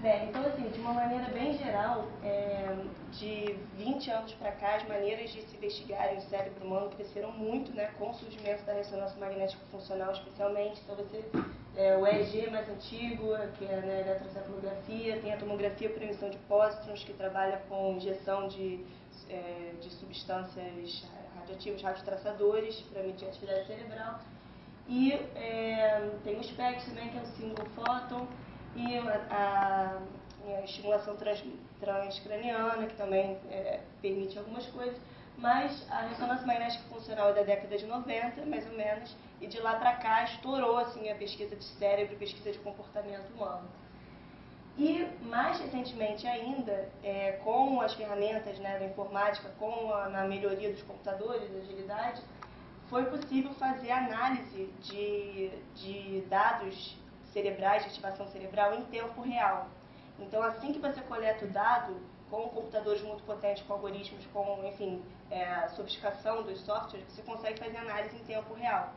Bem, então assim, de uma maneira bem geral, de 20 anos para cá, as maneiras de se investigar o cérebro humano cresceram muito, né, com o surgimento da ressonância magnética funcional, especialmente. Então o EEG mais antigo, que é, né, a eletroencefalografia, tem a tomografia por emissão de pósitrons, que trabalha com injeção de substâncias radioativas, radiotraçadores, para medir a atividade cerebral. E tem o SPECT também, que é o single photon, e a estimulação transcraniana, que também permite algumas coisas, mas a ressonância magnética funcional é da década de 90, mais ou menos, e de lá para cá estourou assim, a pesquisa de cérebro, pesquisa de comportamento humano. E, mais recentemente ainda, com as ferramentas, né, da informática, na melhoria dos computadores, da agilidade, foi possível fazer análise de dados cerebrais, de ativação cerebral, em tempo real. Então, assim que você coleta o dado, com computadores muito potentes, com algoritmos, com, enfim, a sofisticação dos softwares, você consegue fazer análise em tempo real.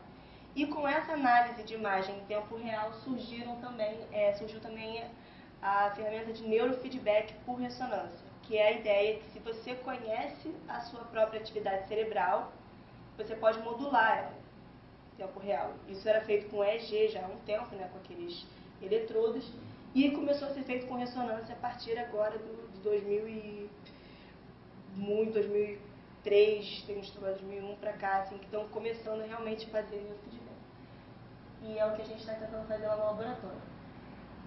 E com essa análise de imagem em tempo real, surgiu também a ferramenta de neurofeedback por ressonância, que é a ideia que se você conhece a sua própria atividade cerebral, você pode modular ela em tempo real. Isso era feito com EEG já há um tempo, né, com aqueles eletrodos, e começou a ser feito com ressonância a partir agora de 2003, tem uns trabalhos de 2001 para cá, assim, que estão começando realmente a fazer neurofeedback. E é o que a gente está tentando fazer lá no laboratório.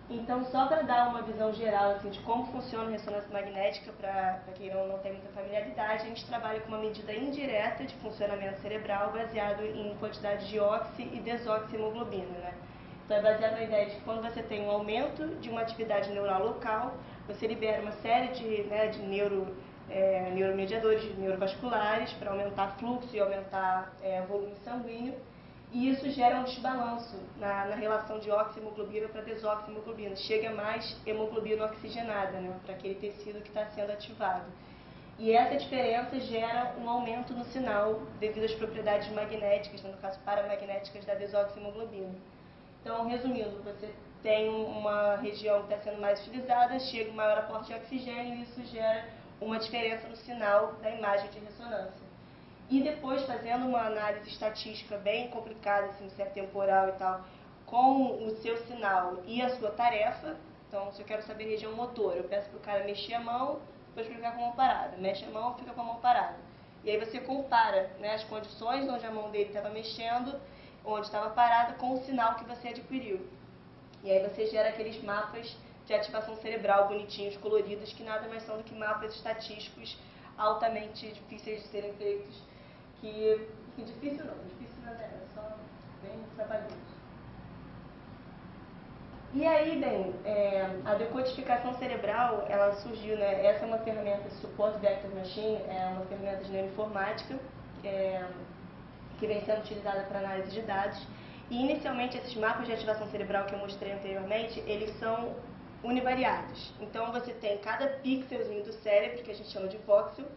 Então, só para dar uma visão geral assim, de como funciona a ressonância magnética, para quem não tem muita familiaridade, a gente trabalha com uma medida indireta de funcionamento cerebral baseado em quantidade de oxi e desoxihemoglobina, né? Então, é baseado na ideia de que quando você tem um aumento de uma atividade neural local, você libera uma série de neuromediadores neurovasculares para aumentar fluxo e aumentar volume sanguíneo. E isso gera um desbalanço na relação de oxihemoglobina para desoxihemoglobina. Chega mais hemoglobina oxigenada, né, para aquele tecido que está sendo ativado. E essa diferença gera um aumento no sinal devido às propriedades magnéticas, no caso paramagnéticas, da desoxihemoglobina. Então, resumindo, você tem uma região que está sendo mais utilizada, chega um maior aporte de oxigênio e isso gera uma diferença no sinal da imagem de ressonância. E depois, fazendo uma análise estatística bem complicada, assim, se é temporal e tal, com o seu sinal e a sua tarefa. Então, se eu quero saber região motor, eu peço para o cara mexer a mão, depois ficar com a mão parada. Mexe a mão, fica com a mão parada. E aí você compara, né, as condições onde a mão dele estava mexendo, onde estava parada, com o sinal que você adquiriu. E aí você gera aqueles mapas de ativação cerebral bonitinhos, coloridos, que nada mais são do que mapas estatísticos altamente difíceis de serem feitos. Difícil não é, só bem trabalhoso. E aí, bem, a decodificação cerebral, ela surgiu, né, essa é uma ferramenta de Support Vector Machine, é uma ferramenta de neuroinformática, que vem sendo utilizada para análise de dados. E, inicialmente, esses mapas de ativação cerebral que eu mostrei anteriormente, eles são univariados. Então, você tem cada pixelzinho do cérebro, que a gente chama de voxel,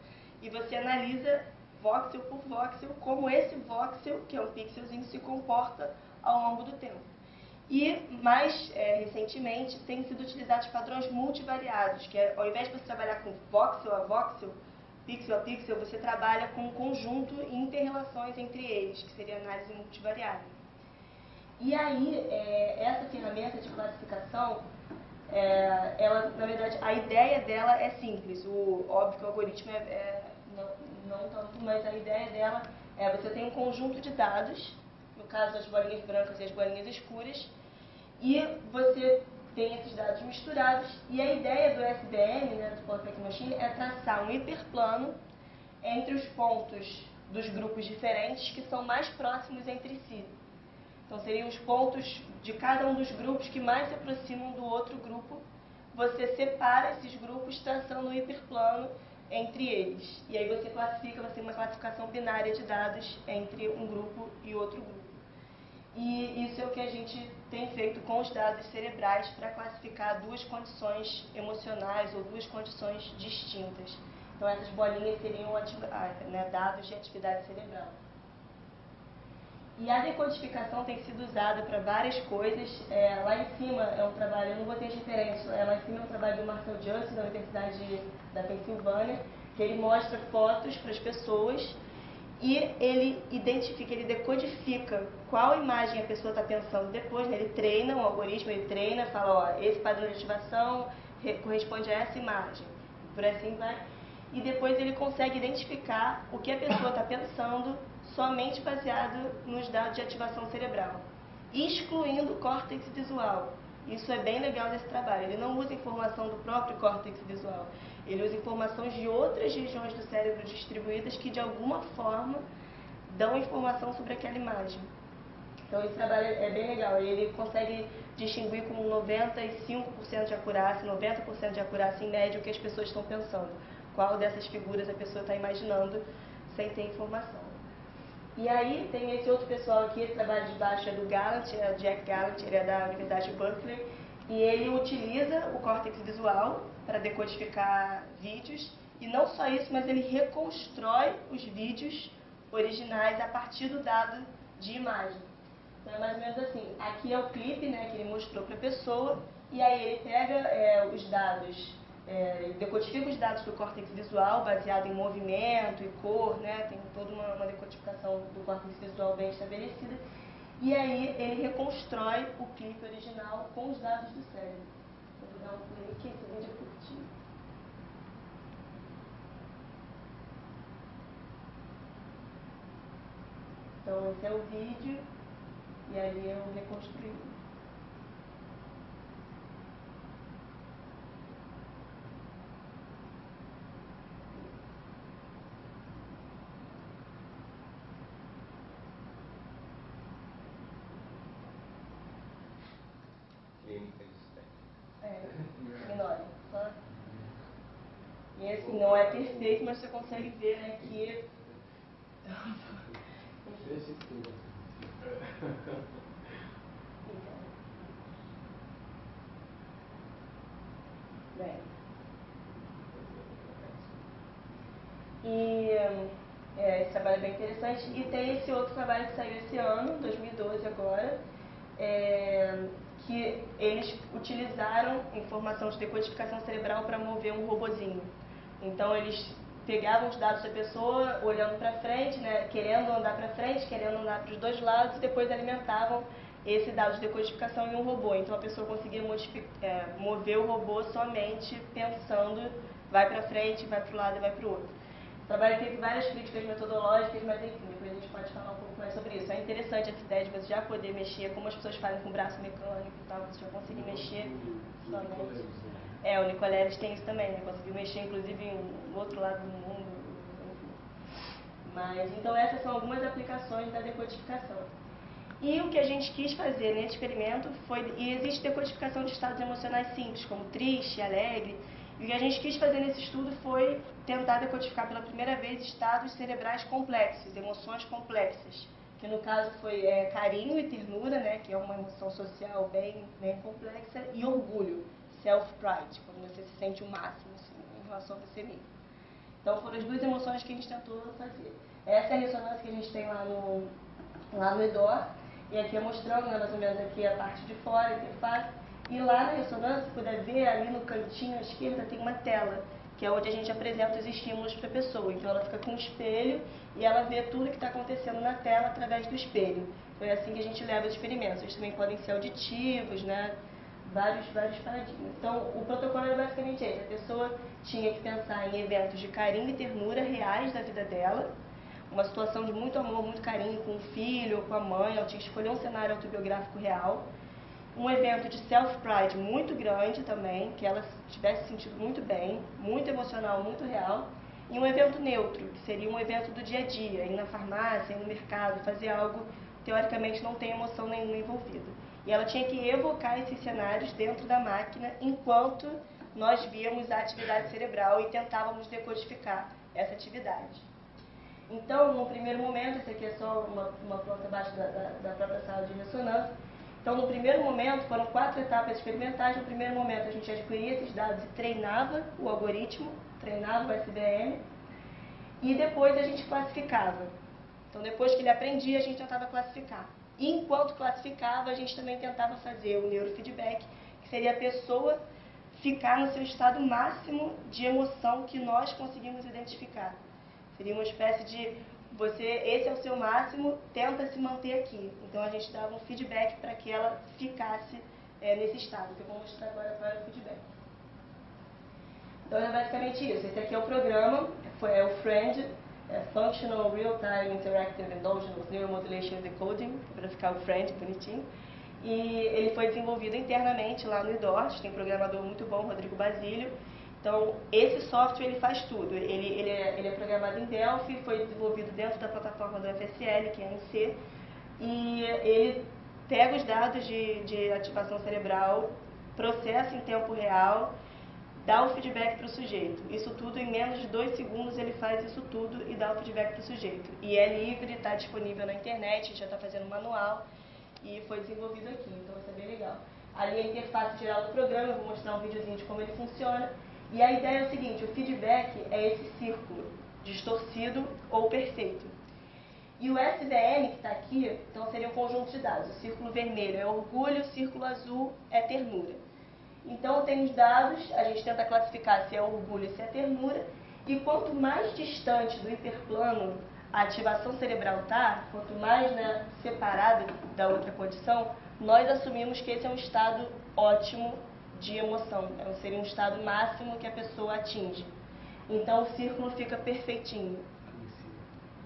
e você analisa voxel por voxel, como esse voxel, que é um pixelzinho, se comporta ao longo do tempo. E, mais recentemente, têm sido utilizados padrões multivariados, que ao invés de você trabalhar com voxel a voxel, pixel a pixel, você trabalha com um conjunto e inter-relações entre eles, que seria análise multivariada. E aí, essa ferramenta de classificação, ela, na verdade, a ideia dela é simples. Óbvio que o algoritmo não tanto, mas a ideia dela é você tem um conjunto de dados, no caso as bolinhas brancas e as bolinhas escuras, e você tem esses dados misturados, e a ideia do SBM, né, do Support Vector Machine, é traçar um hiperplano entre os pontos dos grupos diferentes que são mais próximos entre si. Então, seriam os pontos de cada um dos grupos que mais se aproximam do outro grupo. Você separa esses grupos traçando um hiperplano entre eles. E aí você classifica, você tem uma classificação binária de dados entre um grupo e outro grupo. E isso é o que a gente tem feito com os dados cerebrais para classificar duas condições emocionais ou duas condições distintas. Então, essas bolinhas seriam dados de atividade cerebral. E a decodificação tem sido usada para várias coisas. Lá em cima é um trabalho, eu não vou ter referência, lá em cima é um trabalho do Marcel Justin, da Universidade da Pensilvânia, que ele mostra fotos para as pessoas e ele identifica, ele decodifica qual imagem a pessoa está pensando depois, né? Ele treina, o algoritmo ele treina, fala, ó, esse padrão de ativação corresponde a essa imagem, por assim vai. E depois ele consegue identificar o que a pessoa está pensando somente baseado nos dados de ativação cerebral, excluindo o córtex visual. Isso é bem legal desse trabalho. Ele não usa informação do próprio córtex visual, ele usa informações de outras regiões do cérebro distribuídas que de alguma forma dão informação sobre aquela imagem. Então esse trabalho é bem legal, ele consegue distinguir com 95% de acurácia, 90% de acurácia em média o que as pessoas estão pensando, qual dessas figuras a pessoa está imaginando sem ter informação. E aí tem esse outro pessoal aqui, esse trabalho de baixo é do Gallant, é o Jack Gallant, ele é da Universidade de Berkeley, e ele utiliza o córtex visual para decodificar vídeos, e não só isso, mas ele reconstrói os vídeos originais a partir do dado de imagem. Então é mais ou menos assim, aqui é o clipe, né, que ele mostrou para a pessoa, e aí ele pega os dados, ele decodifica os dados do córtex visual baseado em movimento e cor, né, tem toda uma decodificação do córtex visual bem estabelecida, e aí ele reconstrói o clipe original com os dados do cérebro. Vou dar um play aqui, esse vídeo é curtinho. Então esse é o vídeo, e ali eu reconstruí. Ignore. Só. E assim, não é perfeito, mas você consegue ver, né, que... Bem. E esse trabalho é bem interessante. E tem esse outro trabalho que saiu esse ano, 2012 agora, que eles utilizaram informação de decodificação cerebral para mover um robozinho. Então eles pegavam os dados da pessoa, olhando para frente, né, querendo andar para frente, querendo andar para os dois lados, e depois alimentavam esse dado de decodificação em um robô. Então a pessoa conseguia mover o robô somente pensando, vai para frente, vai para o lado e vai para o outro. O trabalho teve várias críticas metodológicas, mas enfim, depois a gente pode falar um pouco mais sobre isso. É interessante essa ideia de você já poder mexer, como as pessoas fazem com o braço mecânico e tal, você já conseguir mexer somente. O Nicoleles tem isso também, né? Conseguiu mexer inclusive em outro lado do mundo, enfim. Mas, então essas são algumas aplicações da decodificação. E o que a gente quis fazer nesse experimento foi, e existe decodificação de estados emocionais simples, como triste, alegre, e o que a gente quis fazer nesse estudo foi tentar decodificar pela primeira vez estados cerebrais complexos, emoções complexas, que no caso foi carinho e ternura, né, que é uma emoção social bem complexa, e orgulho, self-pride, quando você se sente o máximo assim, em relação a você mesmo. Então foram as duas emoções que a gente tentou fazer. Essa é a ressonância que a gente tem lá no EDOR, e aqui é mostrando, né, mais ou menos aqui a parte de fora, a interface. E lá na ressonância, você puder ver, ali no cantinho à esquerda tem uma tela, que é onde a gente apresenta os estímulos para a pessoa. Então ela fica com um espelho e ela vê tudo que está acontecendo na tela através do espelho. Então é assim que a gente leva os experimentos. Eles também podem ser auditivos, né? Vários paradigmas. Então o protocolo era basicamente esse. A pessoa tinha que pensar em eventos de carinho e ternura reais da vida dela, uma situação de muito amor, muito carinho com o filho ou com a mãe, ela tinha que escolher um cenário autobiográfico real. Um evento de self-pride muito grande também, que ela tivesse sentido muito bem, muito emocional, muito real. E um evento neutro, que seria um evento do dia a dia, ir na farmácia, ir no mercado, fazer algo, teoricamente não tem emoção nenhuma envolvida. E ela tinha que evocar esses cenários dentro da máquina enquanto nós víamos a atividade cerebral e tentávamos decodificar essa atividade. Então, no primeiro momento, esse aqui é só uma planta abaixo da própria sala de ressonância. Então, no primeiro momento, foram 4 etapas experimentais. No primeiro momento, a gente adquiria esses dados e treinava o algoritmo, treinava o SBM, e depois a gente classificava. Então, depois que ele aprendia, a gente tentava classificar. E, enquanto classificava, a gente também tentava fazer o neurofeedback, que seria a pessoa ficar no seu estado máximo de emoção que nós conseguimos identificar. Seria uma espécie de, esse é o seu máximo, tenta se manter aqui. Então, a gente dava um feedback para que ela ficasse nesse estado, que eu vou mostrar agora para o feedback. Então, é basicamente isso. Esse aqui é o programa, é o FRIEND, Functional Real-Time Interactive Endogenous Neuromodulation Decoding, para ficar o FRIEND bonitinho. E ele foi desenvolvido internamente lá no IDORT, tem um programador muito bom, Rodrigo Basílio. Então, esse software ele faz tudo. Ele é programado em Delphi, foi desenvolvido dentro da plataforma do FSL, que é em C, e ele pega os dados de ativação cerebral, processa em tempo real, dá o feedback para o sujeito. Isso tudo em menos de 2 segundos ele faz isso tudo e dá o feedback para o sujeito. E é livre, está disponível na internet, a gente já está fazendo um manual e foi desenvolvido aqui, então vai ser bem legal. Ali a interface geral do programa, eu vou mostrar um videozinho de como ele funciona. E a ideia é o seguinte, o feedback é esse círculo, distorcido ou perfeito. E o SVM que está aqui, então seria um conjunto de dados. O círculo vermelho é orgulho, o círculo azul é ternura. Então tem os dados, a gente tenta classificar se é orgulho e se é ternura, e quanto mais distante do hiperplano a ativação cerebral está, quanto mais separada da outra condição, nós assumimos que esse é um estado ótimo de emoção, seria um estado máximo que a pessoa atinge. Então o círculo fica perfeitinho.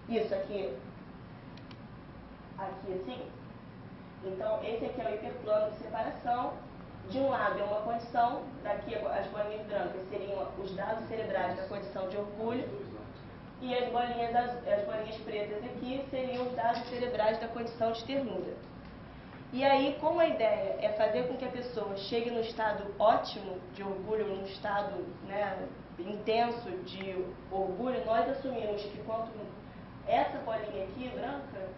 Isso aqui assim. Então esse aqui é o hiperplano de separação. De um lado é uma condição, daqui as bolinhas brancas seriam os dados cerebrais da condição de orgulho, e as bolinhas pretas aqui seriam os dados cerebrais da condição de ternura. E aí, como a ideia é fazer com que a pessoa chegue no estado ótimo de orgulho, num estado intenso de orgulho, nós assumimos que quanto essa bolinha aqui, branca,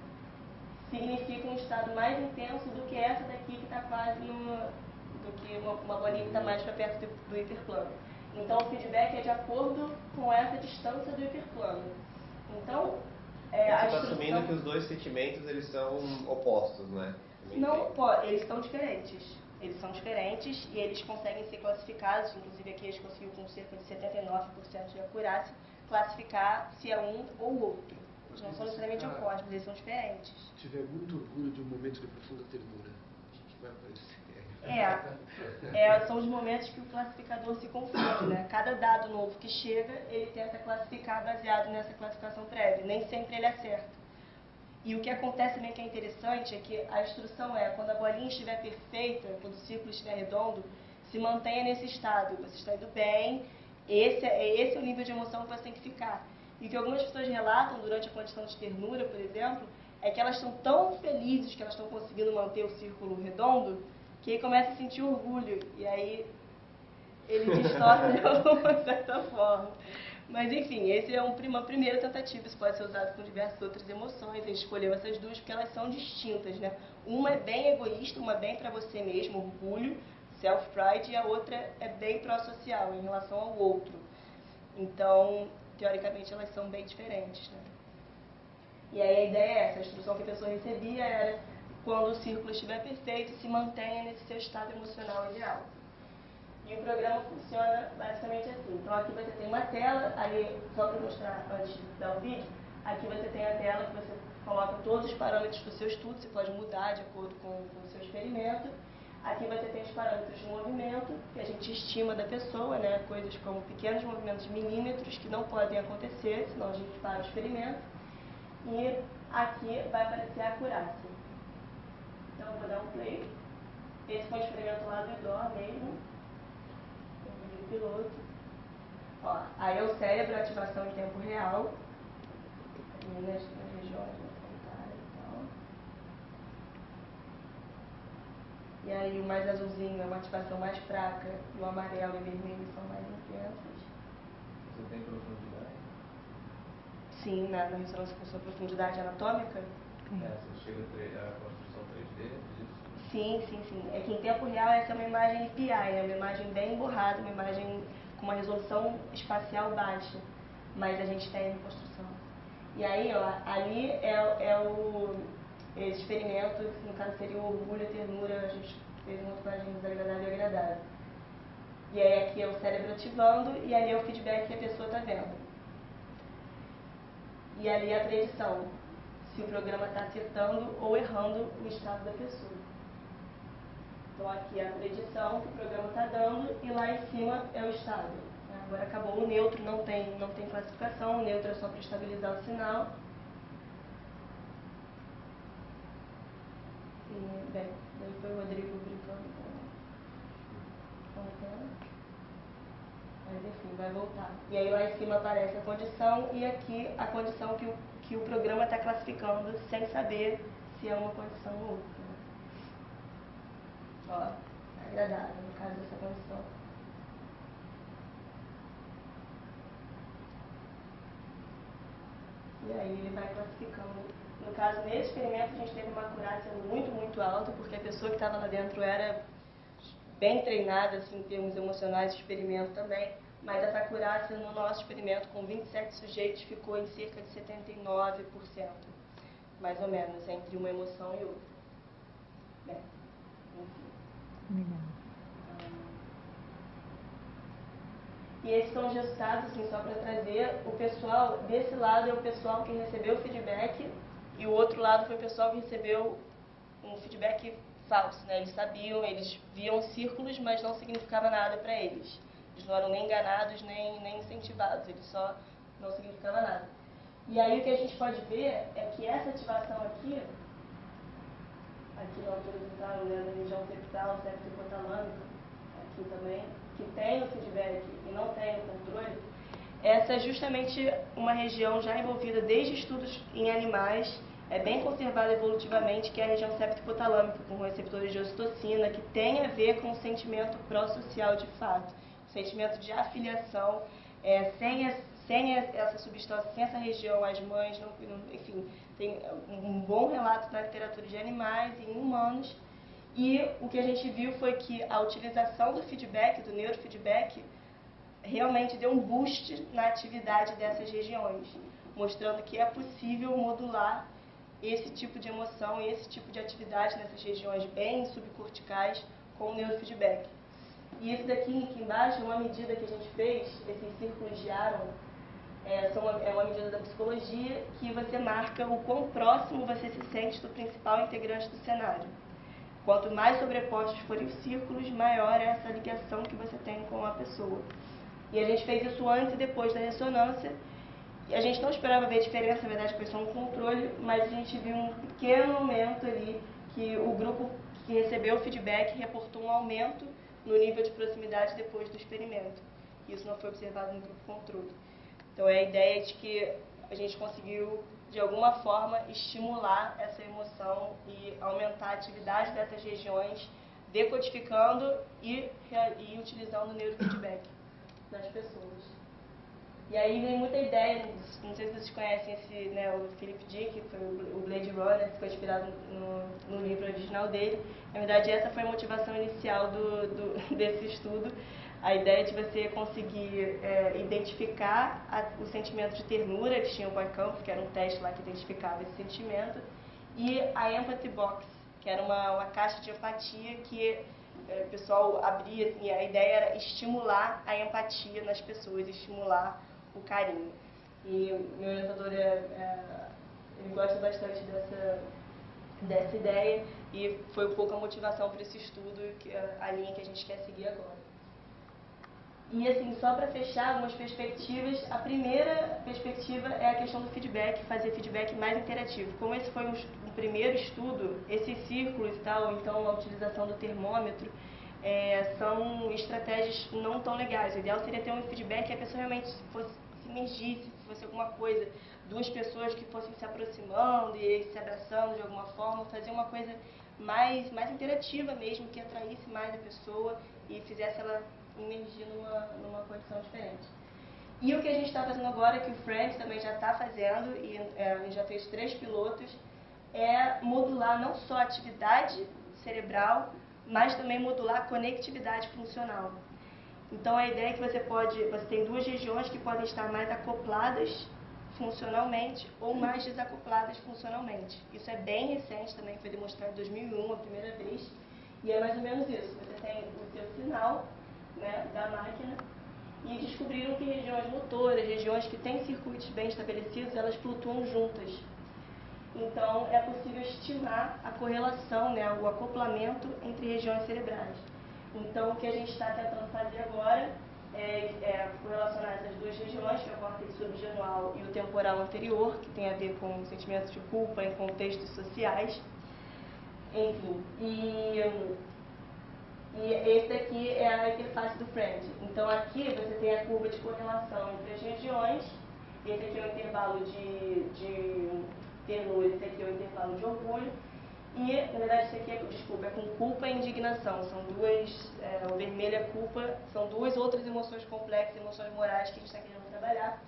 significa um estado mais intenso do que essa daqui que está quase do que uma bolinha que está mais para perto do hiperplano. Então, o feedback é de acordo com essa distância do hiperplano. Então, Você está assumindo que os dois sentimentos eles são opostos, né? Não, eles são diferentes. Eles são diferentes e eles conseguem ser classificados, inclusive aqui eles conseguiram com cerca de 79% de acurácia, classificar se é um ou outro. Eles não são necessariamente opostos, mas eles são diferentes. Se tiver muito orgulho de um momento de profunda ternura, o que vai aparecer? São os momentos que o classificador se confunde, né? Cada dado novo que chega, ele tenta classificar baseado nessa classificação prévia. Nem sempre ele acerta. E o que acontece também que é interessante é que a instrução quando a bolinha estiver perfeita, quando o círculo estiver redondo, se mantenha nesse estado. Você está indo bem, esse é o nível de emoção que você tem que ficar. E o que algumas pessoas relatam durante a condição de ternura, por exemplo, é que elas estão tão felizes que elas estão conseguindo manter o círculo redondo, que aí começa a sentir orgulho, e aí ele distorce de alguma certa forma. Mas enfim, esse é uma primeira tentativa, isso pode ser usado com diversas outras emoções, a gente escolheu essas duas porque elas são distintas, né? Uma é bem egoísta, uma é bem para você mesmo, orgulho, self-pride, e a outra é bem pró-social, em relação ao outro. Então, teoricamente, elas são bem diferentes, né? E aí a ideia é essa, a instrução que a pessoa recebia era, quando o círculo estiver perfeito, se mantenha nesse seu estado emocional ideal. E o programa funciona basicamente assim. Então aqui você tem uma tela, ali, só para mostrar antes de dar o vídeo, aqui você tem a tela que você coloca todos os parâmetros do seu estudo, você pode mudar de acordo com o seu experimento. Aqui você tem os parâmetros de movimento, que a gente estima da pessoa, né? Coisas como pequenos movimentos de milímetros que não podem acontecer, senão a gente para o experimento. E aqui vai aparecer a acurácia. Então eu vou dar um play. Esse foi um experimento lá do IDOR mesmo. Um vídeo piloto. Aí é o cérebro, ativação em tempo real. Nas regiões frontais e tal. E aí o mais azulzinho é uma ativação mais fraca, e o amarelo e vermelho são mais intensas. Você tem profundidade? Sim, na ressonância com sua profundidade anatômica. Você chega a construção 3D, isso? Sim. É que em tempo real essa é uma imagem PI, é uma imagem bem borrada, uma imagem com uma resolução espacial baixa, mas a gente tem em construção. E aí, ó, ali é o experimento, no caso seria o orgulho, a ternura, a gente fez uma página desagradável e agradável. E aí aqui é o cérebro ativando e ali é o feedback que a pessoa está vendo. E ali é a predição, se o programa está acertando ou errando o estado da pessoa. Então aqui é a predição que o programa está dando e lá em cima é o estado. Agora acabou o neutro, não tem classificação, o neutro é só para estabilizar o sinal. E, bem, daí foi o Rodrigo brincando com a tela. Mas enfim, vai voltar. E aí lá em cima aparece a condição e aqui a condição que o programa está classificando sem saber se é uma condição ou outra. Ó, agradável, no caso dessa condição. E aí ele vai classificando. No caso, nesse experimento, a gente teve uma acurácia muito, muito alta, porque a pessoa que estava lá dentro era bem treinada, assim, em termos emocionais, do experimento também. Mas essa acurácia no nosso experimento, com 27 sujeitos, ficou em cerca de 79%, mais ou menos, entre uma emoção e outra. Bem, enfim. E esses são os resultados, assim, só para trazer. O pessoal, desse lado é o pessoal que recebeu o feedback e o outro lado foi o pessoal que recebeu um feedback falso, né? Eles sabiam, eles viam círculos, mas não significava nada para eles. Eles não eram nem enganados, nem incentivados, eles só não significava nada. E aí o que a gente pode ver é que essa ativação aqui na altura do talo, né, na região septal, septo hipotalâmico, aqui também, que tem o feedback e não tem o controle, essa é justamente uma região já envolvida desde estudos em animais, é bem conservada evolutivamente, que é a região septo-hipotalâmica, com receptores de ocitocina, que tem a ver com o sentimento pró-social de fato, o sentimento de afiliação, sem essa substância, sem essa região, as mães, enfim, tem um bom relato na literatura de animais e em humanos. E o que a gente viu foi que a utilização do feedback, do neurofeedback, realmente deu um boost na atividade dessas regiões, mostrando que é possível modular esse tipo de emoção e esse tipo de atividade nessas regiões bem subcorticais com o neurofeedback. E esse daqui embaixo é uma medida que a gente fez, esses círculos de Aaron, é uma medida da psicologia que você marca o quão próximo você se sente do principal integrante do cenário. Quanto mais sobrepostos forem os círculos, maior é essa ligação que você tem com a pessoa. E a gente fez isso antes e depois da ressonância. E a gente não esperava ver diferença, na verdade, foi só um controle, mas a gente viu um pequeno aumento ali, que o grupo que recebeu o feedback reportou um aumento no nível de proximidade depois do experimento. Isso não foi observado no grupo controle. Então é a ideia de que a gente conseguiu, de alguma forma, estimular essa emoção e aumentar a atividade dessas regiões, decodificando e utilizando o neurofeedback das pessoas. E aí vem muita ideia, não sei se vocês conhecem o Philip Dick, que foi o Blade Runner, que foi inspirado no livro original dele. Na verdade, essa foi a motivação inicial desse estudo. A ideia de você conseguir identificar o sentimento de ternura, eles tinham o Boykamp, que era um teste lá que identificava esse sentimento, e a Empathy Box, que era uma caixa de empatia que o pessoal abria, assim, a ideia era estimular a empatia nas pessoas, estimular o carinho. E o meu orientador, ele gosta bastante dessa ideia e foi um pouco a motivação para esse estudo, a linha que a gente quer seguir agora. E assim, só para fechar algumas perspectivas, a primeira perspectiva é a questão do feedback, fazer feedback mais interativo. Como esse foi um primeiro estudo, esses círculos e tal, então a utilização do termômetro, são estratégias não tão legais. O ideal seria ter um feedback que a pessoa realmente se imergisse, se fosse alguma coisa, duas pessoas que fossem se aproximando e se abraçando de alguma forma, fazer uma coisa mais interativa mesmo, que atraísse mais a pessoa e fizesse ela imergir numa condição diferente. E o que a gente está fazendo agora, que o Friends também já está fazendo, e a gente já fez 3 pilotos, é modular não só a atividade cerebral, mas também modular a conectividade funcional. Então a ideia é que você tem 2 regiões que podem estar mais acopladas funcionalmente ou mais desacopladas funcionalmente. Isso é bem recente também, foi demonstrado em 2001 a primeira vez, e é mais ou menos isso. Você tem o seu sinal, né, da máquina, e descobriram que regiões motoras, regiões que têm circuitos bem estabelecidos, elas flutuam juntas. Então, é possível estimar a correlação, né, o acoplamento entre regiões cerebrais. Então, o que a gente está tentando fazer agora é correlacionar essas duas regiões, que é o córtex subgenual e o temporal anterior, que tem a ver com sentimentos de culpa em contextos sociais. Enfim, e esse daqui é a interface do Friend. Então, aqui você tem a curva de correlação entre as regiões. Esse aqui é o intervalo de ternura, esse aqui é o intervalo de orgulho. E, na verdade, isso aqui é com culpa e indignação. São duas, o vermelho é culpa, são duas outras emoções complexas, emoções morais que a gente está querendo trabalhar.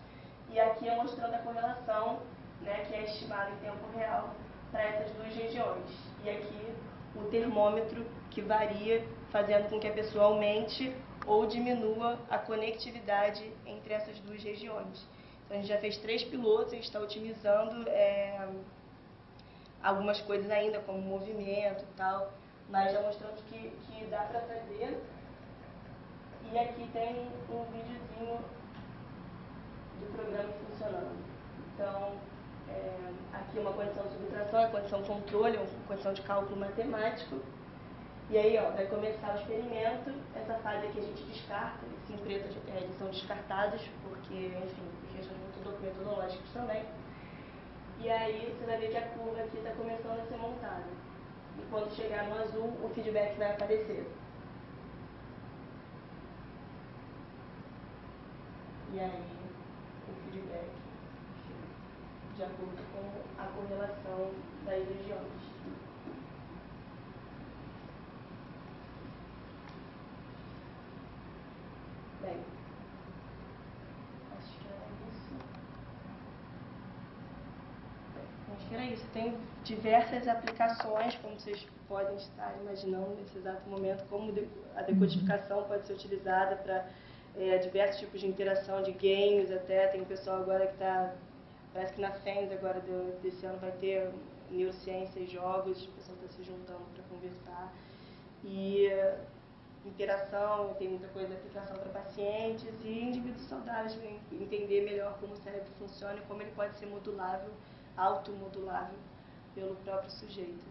E aqui é mostrando a correlação, né, que é estimada em tempo real para essas duas regiões. E aqui o termômetro que varia, fazendo com que a pessoa aumente ou diminua a conectividade entre essas duas regiões. Então, a gente já fez 3 pilotos, a gente está otimizando algumas coisas ainda, como movimento e tal, mas já mostramos que dá para fazer. E aqui tem um videozinho do programa funcionando. Então, aqui é uma condição de subtração, é condição controle, é uma condição de cálculo matemático. E aí, ó, vai começar o experimento. Essa fase aqui a gente descarta, esses em preto eles são descartados, porque, enfim, por questões metodológicas também. E aí você vai ver que a curva aqui está começando a ser montada. E quando chegar no azul, o feedback vai aparecer. E aí, o feedback de acordo com a correlação das regiões. Bem, acho que era isso. Acho que era isso. Tem diversas aplicações, como vocês podem estar imaginando nesse exato momento, como a decodificação pode ser utilizada para diversos tipos de interação, de games até. Tem um pessoal agora que está, parece que na FENS agora desse ano vai ter neurociência e jogos, o pessoal está se juntando para conversar. E interação, tem muita coisa de aplicação para pacientes e indivíduos saudáveis, entender melhor como o cérebro funciona e como ele pode ser modulável, automodulável pelo próprio sujeito.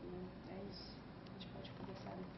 E é isso. A gente pode conversar depois.